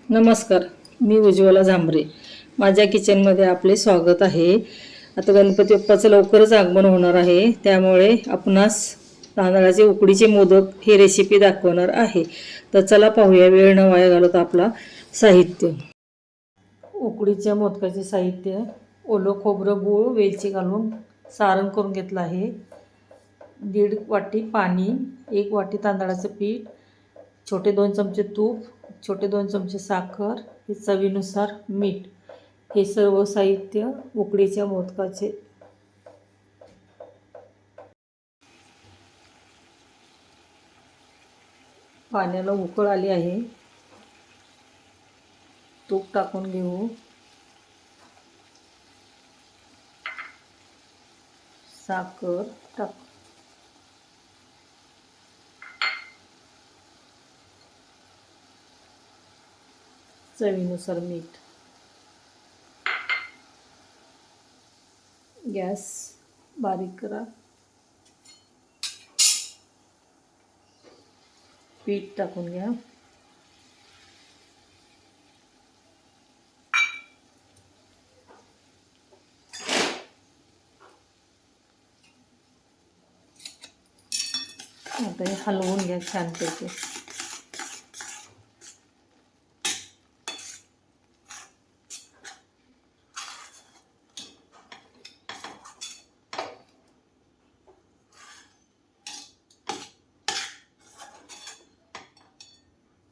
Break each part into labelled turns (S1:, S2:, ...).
S1: नमस्कार, मी उज्ज्वला झांबरे. माझ्या किचनमध्ये आपले स्वागत आहे. आता गणपती बाप्पाचं लवकरच आगमन होणार आहे, त्यामुळे आपणास तांदळाचे उकडीचे मोदक ही रेसिपी दाखवणार आहे. तर चला पाहूया, वेळ न वाया घालवता आपला साहित्य. उकडीच्या मोदकाचे साहित्य: ओलं खोबरं, गूळ, वेलची घालून सारण करून घेतलं आहे. 1.5 वाटी पाणी, 1 वाटी तांदळाचं पीठ, छोटे 2 चमचे तूप, छोटे 2 चमचे साखर, हे चवीनुसार मीठ. हे सर्व साहित्य उकडीच्या मोदकाचे. पाण्याला उकळ आली आहे. तूप टाकून घेऊ. साखर टाक. चवीनुसार मीठ. गॅस बारीक करा. पीठ टाकून घ्या. आता हे हलवून घ्या छानपैकी.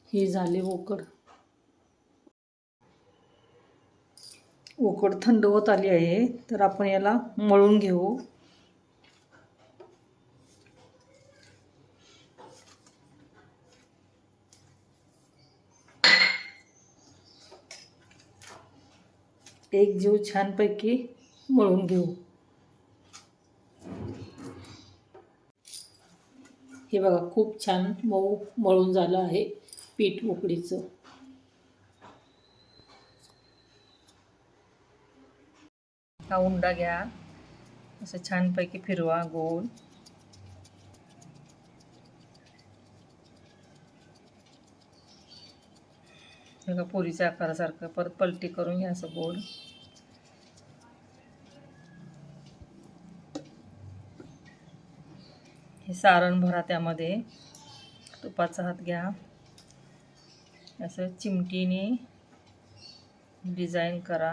S1: ही झाली उकड. उकड थंड होत आली आहे, तर आपण याला मळून घेऊ. एक जीव छानपैकी मळून घेऊ. हे बघा, खूप छान मऊ मळून झालं आहे पीठ उकडीचं. हा उंडा घ्या, असं छानपैकी फिरवा गोल. बघा, पुरीच्या आकारासारखं. परत पलटी करून घ्या असं गोल. हे सारण भरा त्यामध्ये. तुपाचा हात घ्या, असं चिमटीने डिझाईन करा.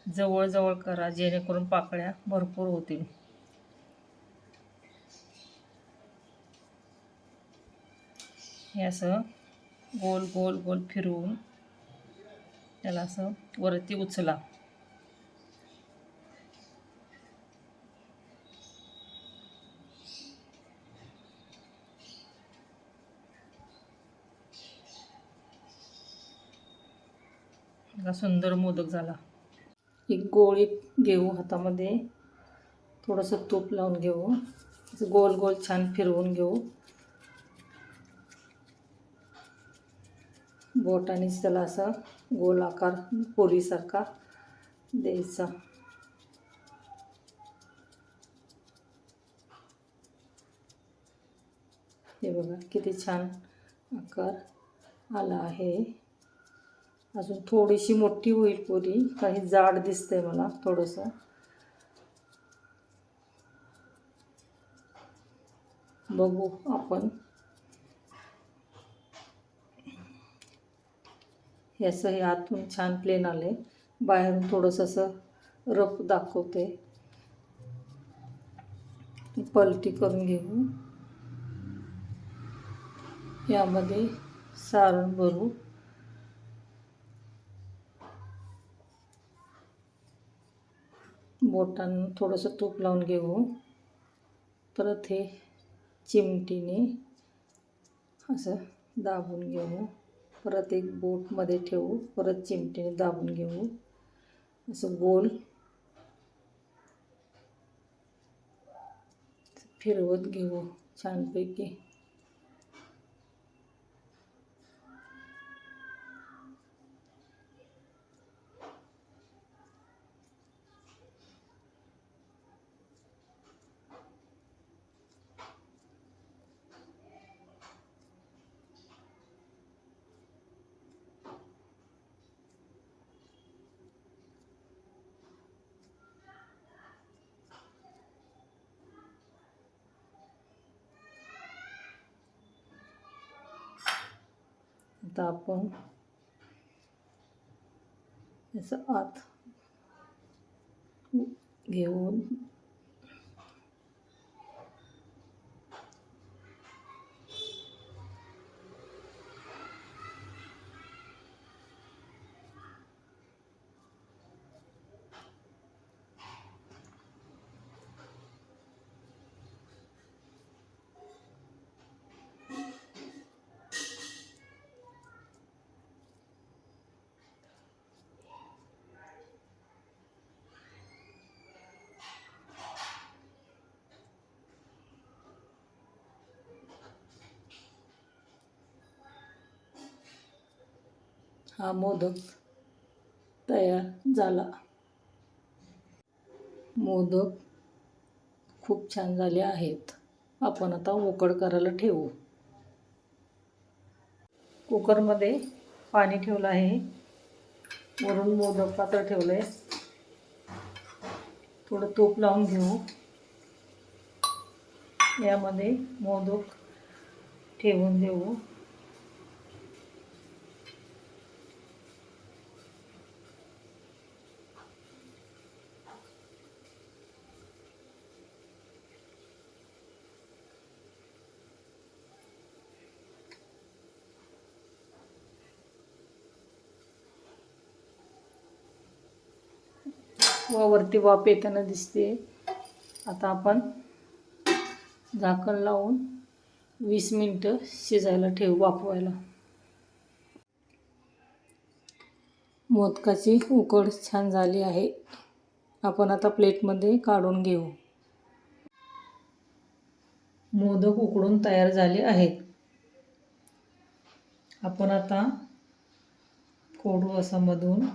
S1: जवळ करा, जेणेकरून पाकळ्या भरपूर होतील. हे असं गोल गोल गोल फिरवून त्याला असं वरती उचला. सुंदर मोदक झाला. एक गोळी घेऊ हातामध्ये, थोडंसं तूप लावून घेऊ. गोल गोल छान फिरवून घेऊ. बोटानेच त्याला असा गोल आकार पोळीसारखा द्यायचा. हे बघा, किती छान आकार आला आहे. अजून थोडीशी मोठी होईल पुरी, काही जाड दिसतंय मला थोडंसं. बघू आपण. हे असं हे आतून छान प्लेन आले, बाहेरून थोडंसं असं रफ दाखवते. पलटी करून घेऊ. यामध्ये सारण भरू. बोटानं थोडंसं तूप लावून घेऊ. परत हे चिमटीने असं दाबून घेऊ. परत एक बोटमध्ये ठेवू, परत चिमटीने दाबून घेऊ. असं गोल फिरवत घेऊ छानपैकी. आता आपण याचं आत घेऊन हा मोदक तयार झाला. मोदक खूप छान झाले आहेत. आपण आता उकड करायला ठेवू. कुकरमध्ये पाणी ठेवलं आहे. वरून मोदक पातळ ठेवलं आहे. थोडं तूप लावून घेऊ. यामध्ये मोदक ठेवून देऊ. वरती वाफ येताना दिसते. आता आपण झाकण लावून 20 मिनिटं शिजायला ठेवू, वाफवायला. मोदकाची उकड छान झाली आहे. आपण आता प्लेटमध्ये काढून घेऊ. मोदक उकडून तयार झाले आहेत. आपण आता फोडू असा मधून.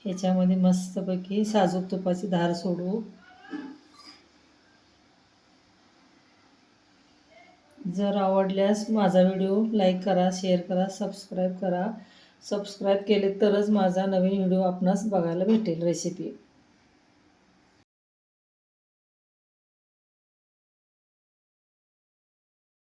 S1: ह्याच्यामध्ये मस्तपैकी साजूक तुपाची धार सोडू. जर आवडल्यास माझा व्हिडिओ लाईक करा, शेअर करा, सबस्क्राईब करा. सबस्क्राईब केले तरच माझा नवीन व्हिडिओ आपणास बघायला भेटेल. रेसिपी